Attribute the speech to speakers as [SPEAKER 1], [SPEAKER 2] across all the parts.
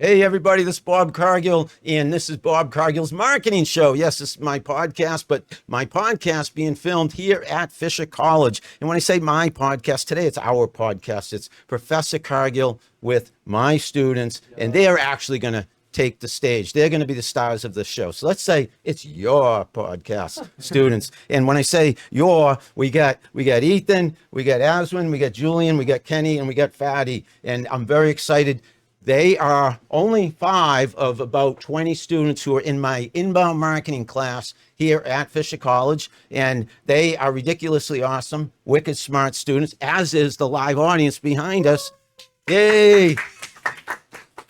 [SPEAKER 1] Hey, everybody, this is Bob Cargill, and this is Bob Cargill's Marketing Show. Yes, this is my podcast, but my podcast being filmed here at Fisher College. And when I say my podcast today, it's our podcast. It's Professor Cargill with my students, and they are actually going to take the stage. They're going to be the stars of the show. So let's say it's your podcast, students. And when I say your, we got Ethan, we got Aswin, we got Julian, we got Kenny, and we got Fatty. And I'm very excited. They are only 5 of about 20 students who are in my inbound marketing class here at Fisher College, and they are ridiculously awesome, wicked smart students, as is the live audience behind us. Yay!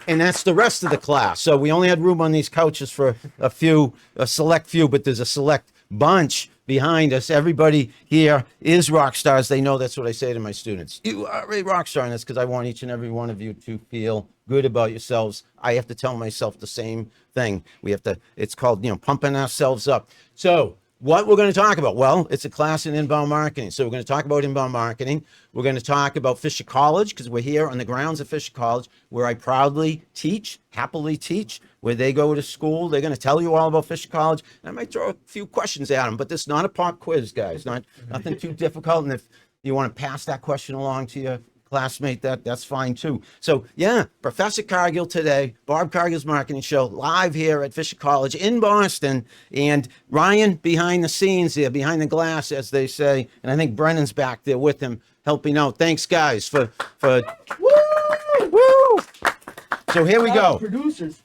[SPEAKER 1] And that's the rest of the class. So we only had room on these couches for a select few, but there's a select bunch behind us. Everybody here is rock stars. They know that's what I say to my students. You are a rock star, and that's because I want each and every one of you to feel good about yourselves. I have to tell myself the same thing. It's called, pumping ourselves up. So what we're going to talk about? Well, it's a class in inbound marketing. So we're going to talk about inbound marketing. We're going to talk about Fisher College because we're here on the grounds of Fisher College, where I proudly teach, happily teach, where they go to school. They're going to tell you all about Fisher College. And I might throw a few questions at them, but this is not a pop quiz, guys. Nothing too difficult. And if you want to pass that question along to your classmate, that's fine too. So yeah, Professor Cargill today, Bob Cargill's Marketing Show, live here at Fisher College in Boston, and Ryan behind the scenes here, behind the glass, as they say, and I think Brennan's back there with him, helping out. Thanks, guys, for woo. So here we go.
[SPEAKER 2] Producers.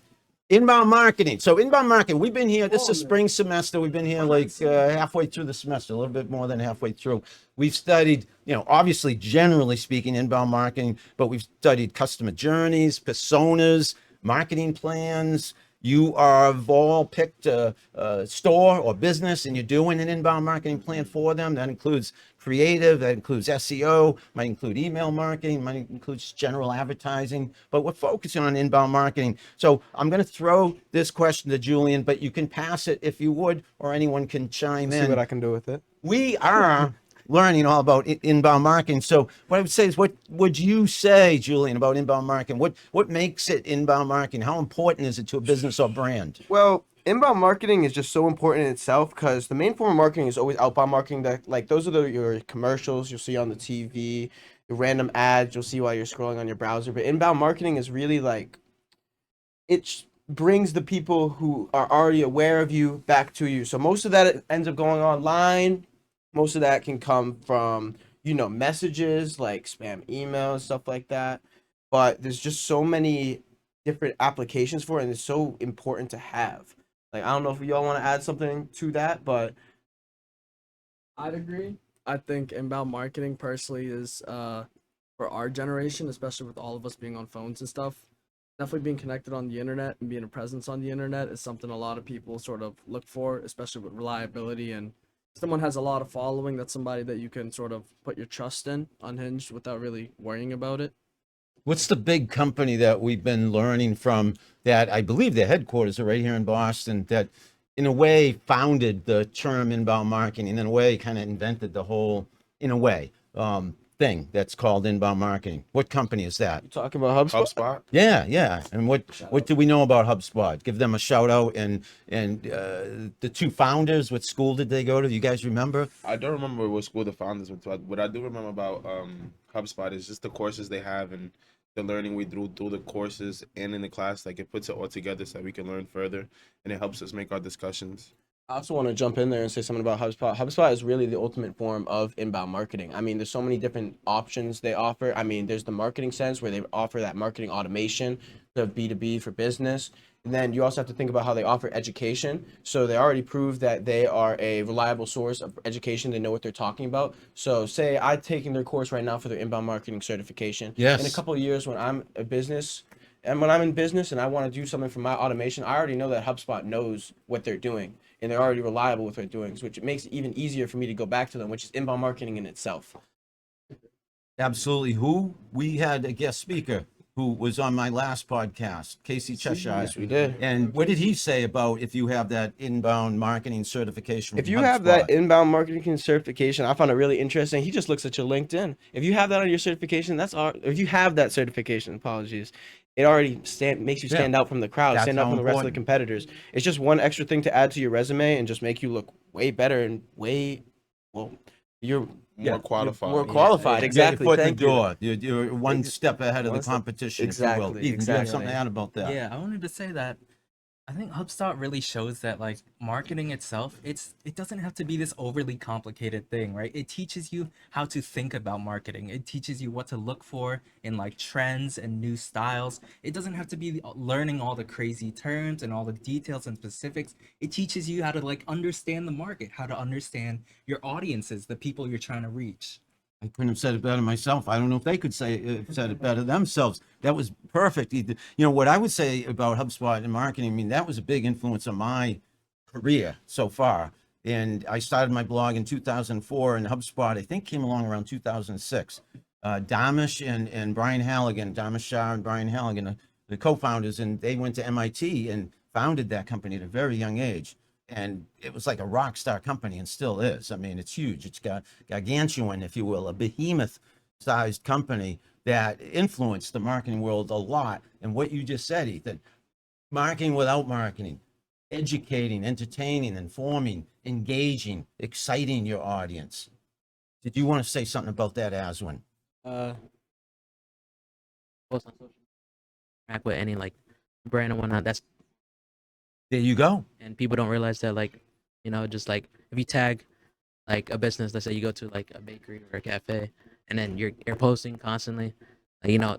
[SPEAKER 1] Inbound marketing. So inbound marketing, we've been here, this is spring semester. We've been here like halfway through the semester, a little bit more than halfway through. We've studied, obviously, generally speaking, inbound marketing, but we've studied customer journeys, personas, marketing plans. You have all picked a store or business and you're doing an inbound marketing plan for them. That includes creative, that includes SEO, might include email marketing, might include general advertising, but we're focusing on inbound marketing. So I'm going to throw this question to Julian, but you can pass it if you would, or anyone can chime in.
[SPEAKER 3] See what I can do with it.
[SPEAKER 1] We are learning all about inbound marketing. So what I would say is, what would you say, Julian, about inbound marketing? What makes it inbound marketing? How important is it to a business or brand?
[SPEAKER 3] Well, inbound marketing is just so important in itself because the main form of marketing is always outbound marketing. That those are your commercials you'll see on the TV, your random ads you'll see while you're scrolling on your browser. But inbound marketing is really it brings the people who are already aware of you back to you. So most of that ends up going online. Most of that can come from, messages like spam emails, stuff like that. But there's just so many different applications for it, and it's so important to have. I don't know if y'all want to add something to that, but
[SPEAKER 2] I'd agree. I think inbound marketing personally is for our generation, especially with all of us being on phones and stuff. Definitely being connected on the internet and being a presence on the internet is something a lot of people sort of look for, especially with reliability, and someone has a lot of following. That's somebody that you can sort of put your trust in, unhinged, without really worrying about it.
[SPEAKER 1] What's the big company that we've been learning from that I believe their headquarters are right here in Boston, that in a way founded the term inbound marketing, and in a way kind of invented the whole, in a way, thing that's called inbound marketing? What company is that?
[SPEAKER 3] you talking about HubSpot?
[SPEAKER 1] Yeah. And what do we know about HubSpot? Give them a shout out. And the 2 founders, what school did they go to? You guys remember?
[SPEAKER 4] I don't remember what school the founders went to. What I do remember about HubSpot is just the courses they have and the learning we do through the courses and in the class. It puts it all together so that we can learn further, and it helps us make our discussions.
[SPEAKER 3] I also want to jump in there and say something about HubSpot. HubSpot is really the ultimate form of inbound marketing. I mean, there's so many different options they offer. I mean, there's the marketing sense where they offer that marketing automation, the B2B for business. And then you also have to think about how they offer education. So they already proved that they are a reliable source of education. They know what they're talking about. So say I'm taking their course right now for their inbound marketing certification.
[SPEAKER 1] Yes.
[SPEAKER 3] In a couple of years when I'm in business and I want to do something for my automation, I already know that HubSpot knows what they're doing. And they're already reliable with what they're doing, which makes it even easier for me to go back to them, which is inbound marketing in itself.
[SPEAKER 1] Absolutely. Who? We had a guest speaker. who was on my last podcast, Casey Cheshire.
[SPEAKER 3] Yes, we did.
[SPEAKER 1] And what did he say about if you have that inbound marketing certification?
[SPEAKER 3] If
[SPEAKER 1] from
[SPEAKER 3] you have that
[SPEAKER 1] HubSpot?
[SPEAKER 3] inbound marketing certification, I found it really interesting. He just looks at your LinkedIn. If you have that on your certification, if you have that certification, apologies, it already makes you stand out from the crowd,
[SPEAKER 1] That's
[SPEAKER 3] stand out
[SPEAKER 1] how
[SPEAKER 3] from the rest of the
[SPEAKER 1] important.
[SPEAKER 3] competitors. It's just one extra thing to add to your resume and just make you look way better and you're
[SPEAKER 4] More qualified.
[SPEAKER 3] more qualified.
[SPEAKER 1] Get
[SPEAKER 3] Exactly.
[SPEAKER 1] your foot in
[SPEAKER 3] Thank
[SPEAKER 1] the
[SPEAKER 3] you.
[SPEAKER 1] door. You're one step ahead of the
[SPEAKER 3] one step-
[SPEAKER 1] competition, if you will.
[SPEAKER 3] Exactly,
[SPEAKER 1] Ethan, do you have
[SPEAKER 3] exactly.
[SPEAKER 1] something to add about that?
[SPEAKER 5] Yeah, I wanted to say that I think HubSpot really shows that like marketing itself, it doesn't have to be this overly complicated thing, right? It teaches you how to think about marketing. It teaches you what to look for in like trends and new styles. It doesn't have to be learning all the crazy terms and all the details and specifics. It teaches you how to like understand the market, how to understand your audiences, the people you're trying to reach.
[SPEAKER 1] I couldn't have said it better myself. I don't know if they could say said it better themselves. That was perfect. You know what I would say about HubSpot and marketing. I mean, that was a big influence on my career so far. And I started my blog in 2004, and HubSpot I think came along around 2006. Damish and Brian Halligan, Damish Shah and Brian Halligan, the co-founders, and they went to MIT and founded that company at a very young age. And it was like a rock star company and still is. I mean, it's huge. It's got gargantuan, if you will, a behemoth sized company that influenced the marketing world a lot. And what you just said, Ethan, marketing without marketing, educating, entertaining, informing, engaging, exciting your audience. Did you want to say something about that, Aswin?
[SPEAKER 6] Post on social interact with any like brand and whatnot. That's
[SPEAKER 1] There you go.
[SPEAKER 6] and people don't realize that like just like if you tag like a business, let's say you go to like a bakery or a cafe, and then you're posting constantly,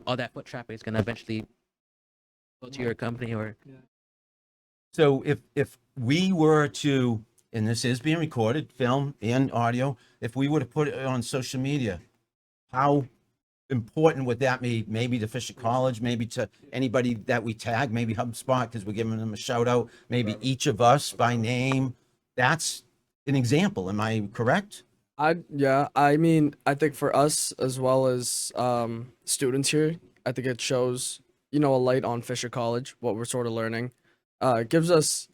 [SPEAKER 6] all that foot traffic is gonna eventually go to your company or
[SPEAKER 1] So if we were to, and this is being recorded, film and audio, if we were to put it on social media, how important would that be? Maybe to Fisher College, maybe to anybody that we tag, maybe HubSpot because we're giving them a shout out, maybe each of us by name. That's an example. Am I correct?
[SPEAKER 2] I mean, I think for us as well as students here, I think it shows a light on Fisher College, what we're sort of learning. It gives us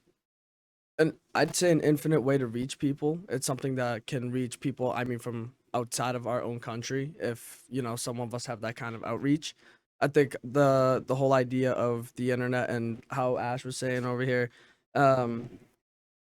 [SPEAKER 2] I'd say an infinite way to reach people. It's something that can reach people, I mean, from outside of our own country, if some of us have that kind of outreach. I think the whole idea of the internet and how Ash was saying over here,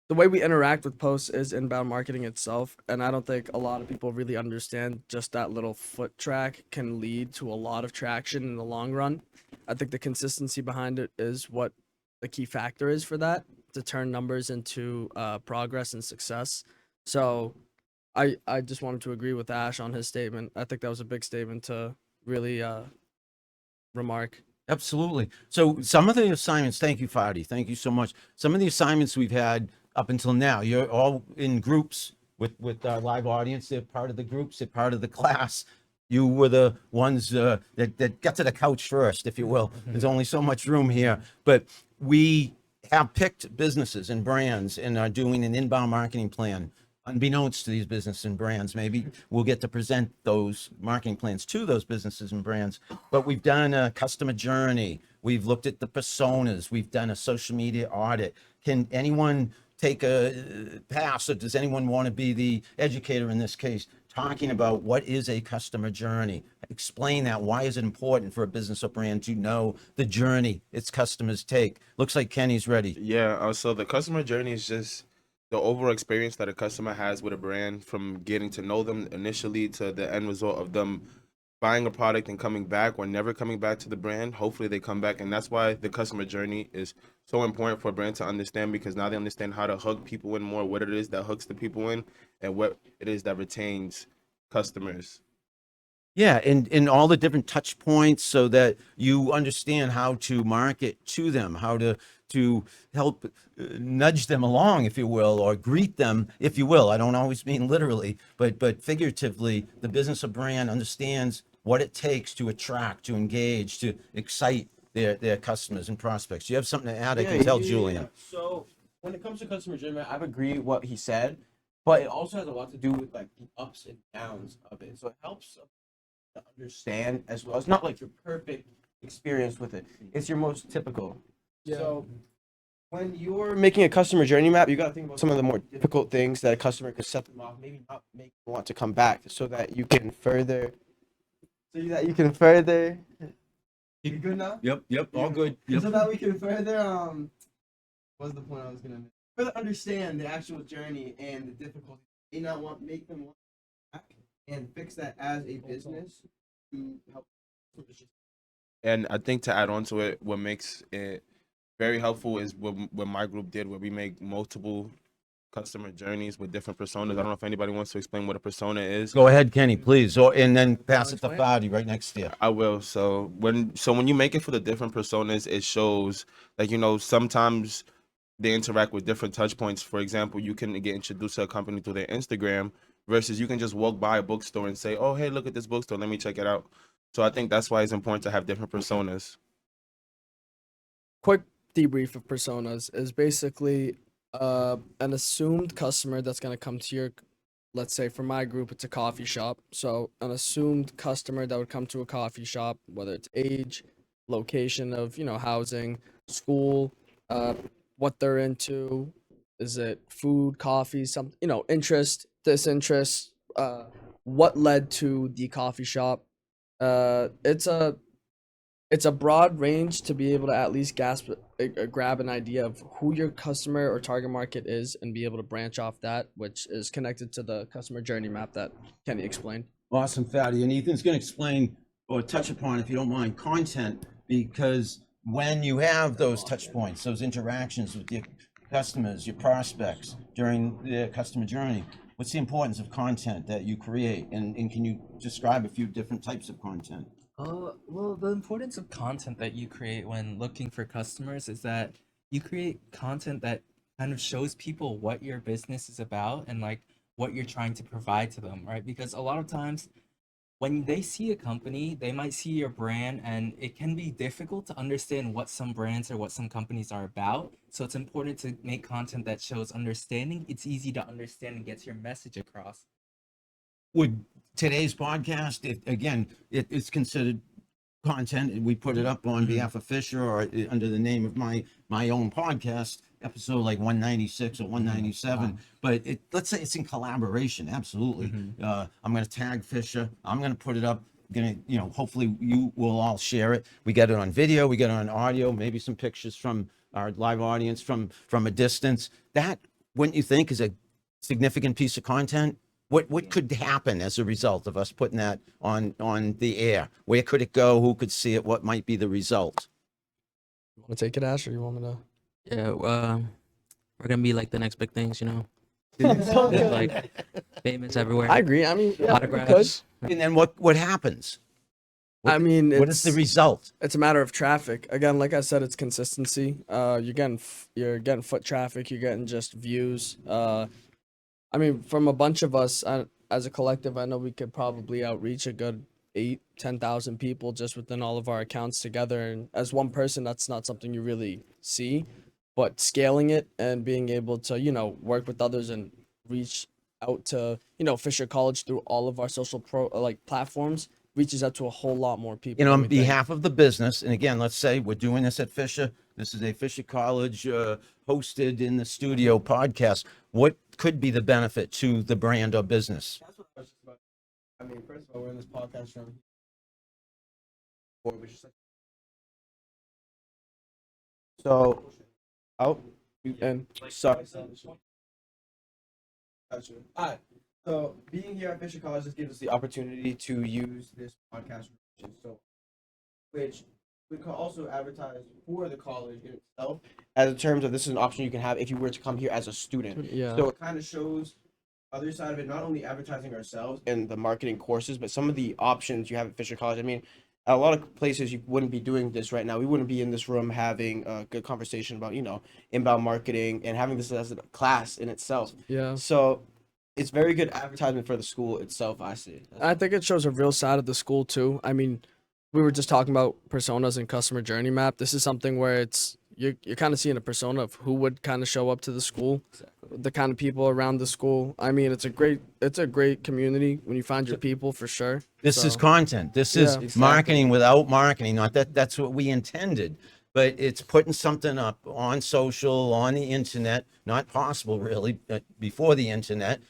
[SPEAKER 2] the way we interact with posts is inbound marketing itself, and I don't think a lot of people really understand just that little foot track can lead to a lot of traction in the long run. I think the consistency behind it is what the key factor is for that, to turn numbers into progress and success. So I just wanted to agree with Ash on his statement. I think that was a big statement to really remark.
[SPEAKER 1] Absolutely. So some of the assignments, thank you, Fadi. Thank you so much. Some of the assignments we've had up until now, you're all in groups with our live audience. They're part of the groups. They're part of the class. You were the ones that got to the couch first, if you will. There's only so much room here, but we have picked businesses and brands and are doing an inbound marketing plan. Unbeknownst to these businesses and brands, maybe we'll get to present those marketing plans to those businesses and brands. But we've done a customer journey. We've looked at the personas. We've done a social media audit. Can anyone take a pass, or does anyone want to be the educator in this case, talking about what is a customer journey? Explain that. Why is it important for a business or brand to know the journey its customers take? Looks like Kenny's ready.
[SPEAKER 4] Yeah, so the customer journey is just the overall experience that a customer has with a brand, from getting to know them initially to the end result of them buying a product and coming back or never coming back to the brand. Hopefully they come back, and that's why the customer journey is so important for a brand to understand, because now they understand how to hook people in more, what it is that hooks the people in, and what it is that retains customers.
[SPEAKER 1] Yeah, and all the different touch points so that you understand how to market to them, how to help nudge them along, if you will, or greet them, if you will. I don't always mean literally, but figuratively. The business or brand understands what it takes to attract, to engage, to excite their customers and prospects. You have something to add? I can tell Julian.
[SPEAKER 3] So when it comes to customer journey, I've agreed with what he said, but it also has a lot to do with like the ups and downs of it. So it helps to understand as well. It's not like your perfect experienced with it. It's your most typical.
[SPEAKER 2] Yeah.
[SPEAKER 3] So when you're making a customer journey map, you got to think about some of the more difficult things that a customer could set them off, maybe not make them want to come back, so that you can further. You good now?
[SPEAKER 1] Yep, all good. Yep.
[SPEAKER 3] So that we can further what's the point I was gonna make? Further understand the actual journey and the difficulties. May not want make them want back and fix that as a business to help.
[SPEAKER 4] And I think to add on to it, what makes it very helpful is what my group did, where we make multiple customer journeys with different personas. I don't know if anybody wants to explain what a persona is.
[SPEAKER 1] Go ahead, Kenny, please. Or and then pass it to
[SPEAKER 2] explain?
[SPEAKER 1] Fadi right next to you.
[SPEAKER 4] I will. So when you make it for the different personas, it shows like sometimes they interact with different touch points. For example, you can get introduced to a company through their Instagram versus you can just walk by a bookstore and say, "Oh, hey, look at this bookstore. Let me check it out." So I think that's why it's important to have different personas.
[SPEAKER 2] Quick debrief of personas is basically an assumed customer that's going to come to your, let's say for my group it's a coffee shop, so an assumed customer that would come to a coffee shop, whether it's age, location of housing, school, what they're into, is it food, coffee, some interest, disinterest, what led to the coffee shop. It's a broad range to be able to at least grab an idea of who your customer or target market is and be able to branch off that, which is connected to the customer journey map that Kenny explained.
[SPEAKER 1] Awesome, Fadi. And Ethan's going to explain or touch upon, if you don't mind, content, because when you have those touch points, those interactions with your customers, your prospects during the customer journey, what's the importance of content that you create? And can you describe a few different types of content?
[SPEAKER 5] Well, the importance of content that you create when looking for customers is that you create content that kind of shows people what your business is about and like what you're trying to provide to them, right? Because a lot of times when they see a company, they might see your brand, and it can be difficult to understand what some brands or what some companies are about. So it's important to make content that shows understanding. It's easy to understand and gets your message across.
[SPEAKER 1] Would today's podcast, it's considered content, and we put it up on behalf of Fisher or under the name of my own podcast, episode like 196 or 197. But let's say it's in collaboration. Absolutely. I'm going to tag Fisher. I'm going to put it up. Hopefully you will all share it. We get it on video. We get it on audio. Maybe some pictures from our live audience from a distance. That, wouldn't you think, is a significant piece of content? What could happen as a result of us putting that on the air? Where could it go? Who could see it? What might be the result?
[SPEAKER 2] You want to take it, Ash, or you want me to?
[SPEAKER 6] Yeah, we're gonna be like the next big things, like famous everywhere.
[SPEAKER 2] I agree. I mean, yeah,
[SPEAKER 6] Autographs.
[SPEAKER 1] And then what happens?
[SPEAKER 2] I mean,
[SPEAKER 1] What is the result?
[SPEAKER 2] It's a matter of traffic. Again, like I said, it's consistency. You're getting foot traffic. You're getting just views. I mean, from a bunch of us as a collective, I know we could probably outreach a good 10,000 people just within all of our accounts together. And as one person, that's not something you really see. But scaling it and being able to, work with others and reach out to, Fisher College through all of our social platforms reaches out to a whole lot more people.
[SPEAKER 1] On
[SPEAKER 2] than we think.
[SPEAKER 1] behalf of the business, and again, let's say we're doing this at Fisher. This is a Fisher College hosted in the studio podcast. What could be the benefit to the brand or business?
[SPEAKER 3] That's what I was just about. I mean, first of all, we're in this podcast room. So, and sorry. Gotcha. All right. So, being here at Fisher College just gives us the opportunity to use this podcast, which we can also advertise for the college in itself, as in terms of this is an option you can have if you were to come here as a student.
[SPEAKER 2] Yeah.
[SPEAKER 3] So it kind of shows other side of it, not only advertising ourselves and the marketing courses, but some of the options you have at Fisher College. I mean, at a lot of places you wouldn't be doing this right now. We wouldn't be in this room having a good conversation about, inbound marketing and having this as a class in itself.
[SPEAKER 2] Yeah.
[SPEAKER 3] So it's very good advertisement for the school itself, I see.
[SPEAKER 2] I think it shows a real side of the school too. I mean, we were just talking about personas and customer journey map. This is something where you're kind of seeing a persona of who would kind of show up to the school. the kind of people around the school. I mean, it's a great community when you find your people for sure.
[SPEAKER 1] This is
[SPEAKER 2] So,
[SPEAKER 1] content. This
[SPEAKER 2] Yeah,
[SPEAKER 1] is
[SPEAKER 2] exactly.
[SPEAKER 1] marketing without marketing. Not that that's what we intended, but it's putting something up on social, on the internet. Not possible really before the internet.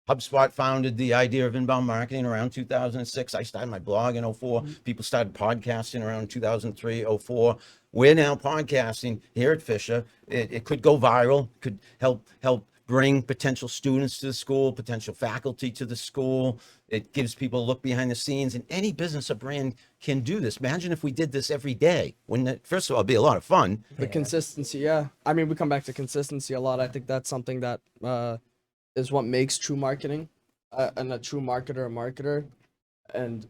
[SPEAKER 1] HubSpot founded the idea of inbound marketing around 2006. I started my blog in '04. People started podcasting around 2003, '04. We're now podcasting here at Fisher. It could go viral, could help bring potential students to the school, potential faculty to the school. It gives people a look behind the scenes, and any business or brand can do this. Imagine if we did this every day. Wouldn't it, first of all, it'd be a lot of fun.
[SPEAKER 2] The consistency, yeah. I mean, we come back to consistency a lot. I think that's something that is what makes true marketing and a true marketer a marketer, and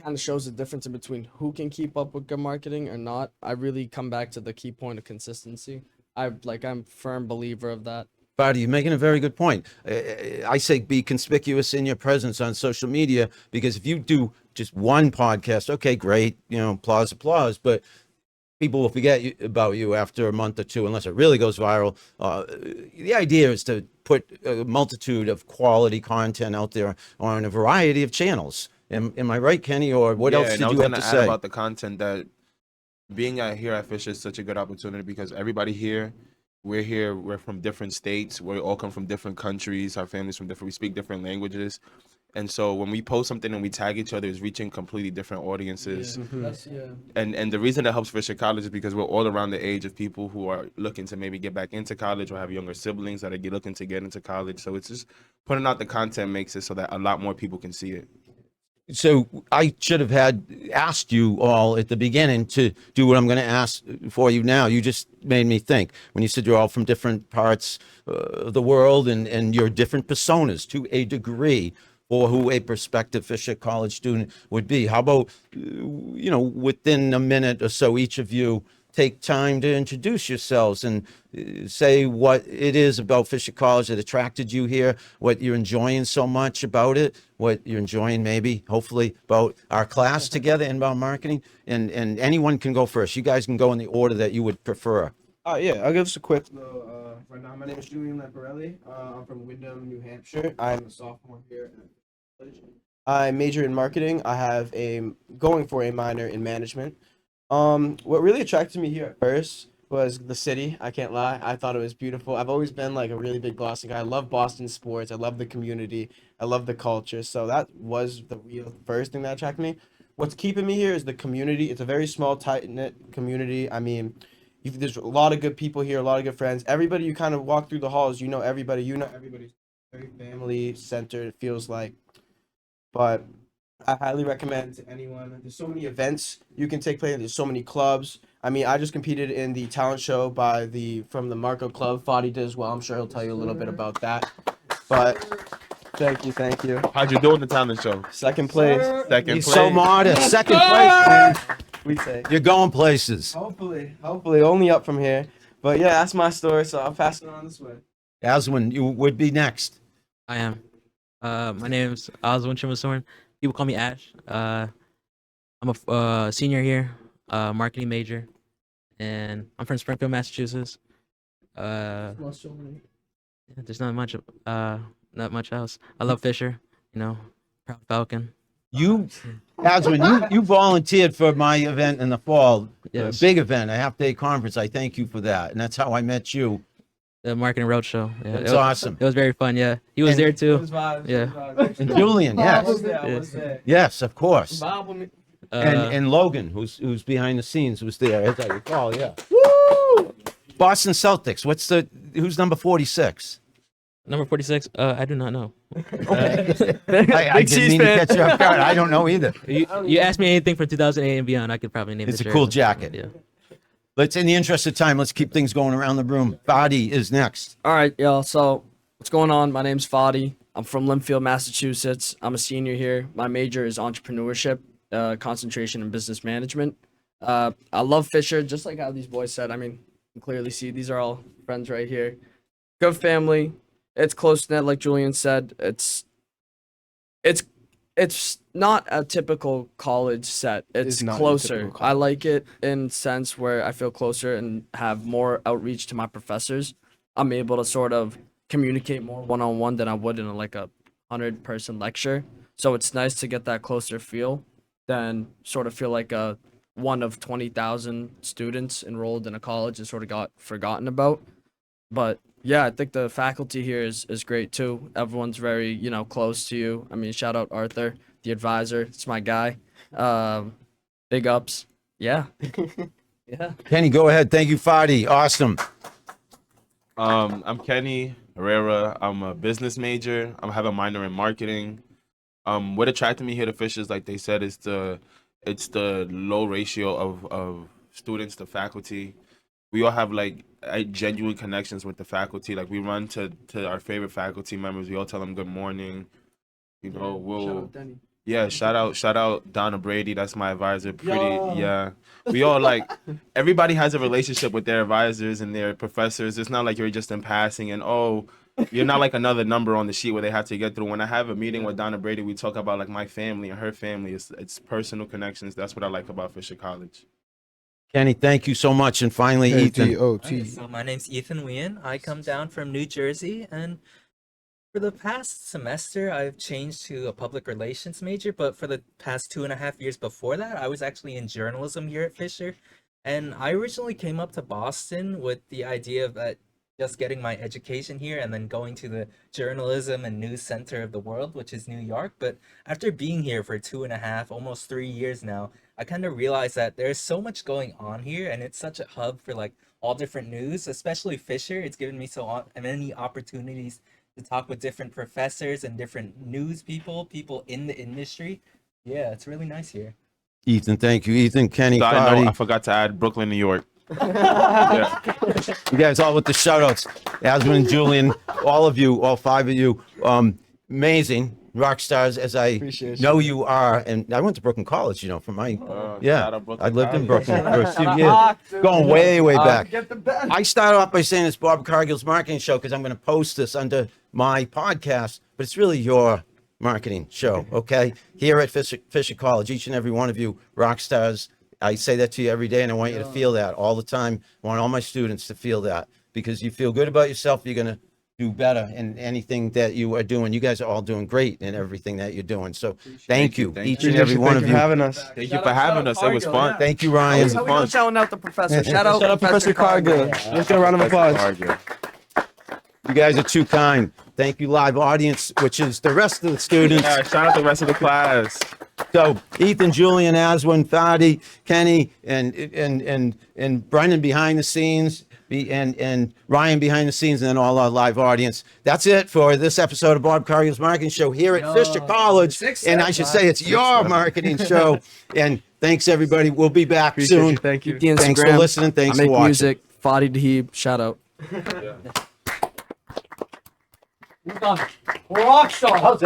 [SPEAKER 2] kind of shows the difference in between who can keep up with good marketing or not. I really come back to the key point of consistency. I'm a firm believer of that.
[SPEAKER 1] Buddy, you're making a very good point. I say be conspicuous in your presence on social media, because if you do just one podcast, okay, great, applause, but people will forget about you after a month or two, unless it really goes viral. The idea is to put a multitude of quality content out there on a variety of channels. Am I right, Kenny? Or what else did
[SPEAKER 4] and I was
[SPEAKER 1] you have
[SPEAKER 4] gonna
[SPEAKER 1] to
[SPEAKER 4] add
[SPEAKER 1] say?
[SPEAKER 4] about the content, that being out here at Fisher is such a good opportunity because everybody here, we're from different states. We all come from different countries. Our families from different, we speak different languages. And so when we post something and we tag each other, it's reaching completely different audiences.
[SPEAKER 2] That's, yeah.
[SPEAKER 4] And the reason that helps Fisher College is because we're all around the age of people who are looking to maybe get back into college or have younger siblings that are looking to get into college. So it's just putting out the content makes it so that a lot more people can see it.
[SPEAKER 1] So I should have asked you all at the beginning to do what I'm going to ask for you now. You just made me think when you said you're all from different parts of the world, and you're different personas to a degree for who a prospective Fisher College student would be. How about, within a minute or so, each of you take time to introduce yourselves and say what it is about Fisher College that attracted you here, what you're enjoying so much about it, what you're enjoying maybe, hopefully, about our class together, inbound marketing, and anyone can go first. You guys can go in the order that you would prefer.
[SPEAKER 3] Yeah, I'll give us a quick little right now. My name is Julian Lamparelli. I'm from Windham, New Hampshire. I'm a sophomore here at college. I major in marketing. I have going for a minor in management. What really attracted me here at first was the city. I can't lie. I thought it was beautiful. I've always been like a really big Boston guy. I love Boston sports. I love the community. I love the culture. So that was the real first thing that attracted me. What's keeping me here is the community. It's a very small, tight-knit community. I mean, there's a lot of good people here, a lot of good friends. Everybody, you kind of walk through the halls, you know everybody. Everybody's very family-centered, it feels like. But I highly recommend to anyone. There's so many events you can take place in. There's so many clubs. I mean, I just competed in the talent show from the Marco Club. Fadi did as well. I'm sure he'll tell you a little bit about that. But thank you.
[SPEAKER 4] How'd you do in the talent show?
[SPEAKER 3] Second place.
[SPEAKER 4] Second
[SPEAKER 1] He's
[SPEAKER 4] place.
[SPEAKER 1] so modest. Second place, man.
[SPEAKER 3] We say.
[SPEAKER 1] You're going places.
[SPEAKER 3] Hopefully, only up from here. But yeah, that's my story. So I'll pass it on this way.
[SPEAKER 1] Aswin, you would be next.
[SPEAKER 6] I am. My name's Oswin Chimasorn. People call me Ash. I'm a senior here, marketing major, and I'm from Springfield, Massachusetts. There's not much else. I love Fisher, proud Falcon.
[SPEAKER 1] Aswin, you volunteered for my event in the fall,
[SPEAKER 6] Yes.
[SPEAKER 1] a big event, a half-day conference. I thank you for that, and that's how I met you.
[SPEAKER 6] The marketing roadshow. Yeah,
[SPEAKER 1] It's awesome.
[SPEAKER 6] It was very fun. Yeah, he was
[SPEAKER 1] And-
[SPEAKER 6] there too.
[SPEAKER 3] Yeah.
[SPEAKER 1] And Julian, yes,
[SPEAKER 3] I was there.
[SPEAKER 1] yes, of course,
[SPEAKER 3] Bob with me.
[SPEAKER 1] and Logan, who's behind the scenes, was there, as I recall. Yeah. Woo! Boston Celtics. Who's number 46?
[SPEAKER 6] Number 46. I do not know.
[SPEAKER 1] I didn't mean to catch you off guard. I don't know either.
[SPEAKER 6] You asked me anything from 2008 and beyond, I could probably name.
[SPEAKER 1] It's
[SPEAKER 6] the
[SPEAKER 1] a cool
[SPEAKER 6] jersey.
[SPEAKER 1] jacket.
[SPEAKER 6] Yeah.
[SPEAKER 1] In the interest of time, let's keep things going around the room. Fadi is next.
[SPEAKER 2] All right, y'all. So what's going on? My name's Fadi. I'm from Lynnfield, Massachusetts. I'm a senior here. My major is entrepreneurship, concentration in business management. I love Fisher, just like how these boys said. I mean, you can clearly see these are all friends right here. Good family. It's close knit, like Julian said. It's not a typical college set. It's
[SPEAKER 3] not a
[SPEAKER 2] closer.
[SPEAKER 3] typical
[SPEAKER 2] I like it in sense where I feel closer and have more outreach to my professors. I'm able to sort of communicate more one-on-one than I would in like a 100-person lecture. So it's nice to get that closer feel than sort of feel like a one of 20,000 students enrolled in a college and sort of got forgotten about. But yeah, I think the faculty here is great too. Everyone's very, close to you. I mean, shout out Arthur, the advisor. It's my guy. Big ups. Yeah. Yeah.
[SPEAKER 1] Kenny, go ahead. Thank you, Fadi. Awesome.
[SPEAKER 4] I'm Kenny Herrera. I'm a business major. I have a minor in marketing. What attracted me here to Fisher is, like they said, it's the low ratio of students to faculty. We all have like genuine connections with the faculty. Like, we run to our favorite faculty members. We all tell them good morning. You know, shout out Donna Brady. That's my advisor. Yeah. We all like, everybody has a relationship with their advisors and their professors. It's not like you're just in passing and, oh, you're not like another number on the sheet where they have to get through. When I have a meeting with Donna Brady, we talk about like my family and her family. It's personal connections. That's what I like about Fisher College.
[SPEAKER 1] Kenny, thank you so much. And finally, Ethan.
[SPEAKER 5] Okay, so my name's Ethan Wien. I come down from New Jersey, and for the past semester, I've changed to a public relations major, but for the past 2.5 years before that, I was actually in journalism here at Fisher. And I originally came up to Boston with the idea of just getting my education here and then going to the journalism and news center of the world, which is New York. But after being here for 2.5, almost 3 years now, I kind of realized that there's so much going on here, and it's such a hub for like all different news, especially Fisher. It's given me many opportunities to talk with different professors and different news people in the industry. Yeah, it's really nice here.
[SPEAKER 1] Ethan, thank you. Ethan, Kenny,
[SPEAKER 4] So I know I
[SPEAKER 1] Fadi.
[SPEAKER 4] forgot to add Brooklyn, New York. Yeah.
[SPEAKER 1] You guys all with the shout outs. Aswin and Julian, all of you, all 5 of you. Amazing rock stars, as I
[SPEAKER 3] Appreciate
[SPEAKER 1] know you are. And I went to Brooklyn College, from my,
[SPEAKER 4] Shout out Brooklyn
[SPEAKER 1] I lived in
[SPEAKER 4] College.
[SPEAKER 1] Brooklyn for a few years, going way, way back.
[SPEAKER 3] Get the best.
[SPEAKER 1] I started off by saying it's Bob Cargill's marketing show because I'm going to post this under my podcast, but it's really your marketing show, okay? Here at Fisher College, each and every one of you rock stars, I say that to you every day, and I want you to feel that all the time. I want all my students to feel that, because you feel good about yourself, you're going to do better in anything that you are doing. You guys are all doing great in everything that you're doing. So thank you,
[SPEAKER 4] Thank
[SPEAKER 1] each
[SPEAKER 4] you.
[SPEAKER 1] and every one of you.
[SPEAKER 3] having us.
[SPEAKER 4] Thank you for having us. It was fun.
[SPEAKER 1] Thank you, Ryan.
[SPEAKER 2] How we doing shouting out the professor? Shout out
[SPEAKER 3] Professor Cargill. Let's get a round of applause.
[SPEAKER 1] You guys are too kind. Thank you, live audience, which is the rest of the students.
[SPEAKER 4] Yeah, shout out the rest of the class.
[SPEAKER 1] So Ethan, Julian, Aswin, Fadi, Kenny, and Brendan behind the scenes, and Ryan behind the scenes, and then all our live audience. That's it for this episode of Bob Cargill's Marketing Show here at Fisher College. And I should say it's your marketing show. And thanks, everybody. We'll be back soon.
[SPEAKER 3] Thank you.
[SPEAKER 2] The Instagram.
[SPEAKER 1] Thanks for listening. Thanks
[SPEAKER 2] I
[SPEAKER 1] for
[SPEAKER 2] make
[SPEAKER 1] watching.
[SPEAKER 2] music. Fadi Dahib. Shout out.
[SPEAKER 3] Rockstar.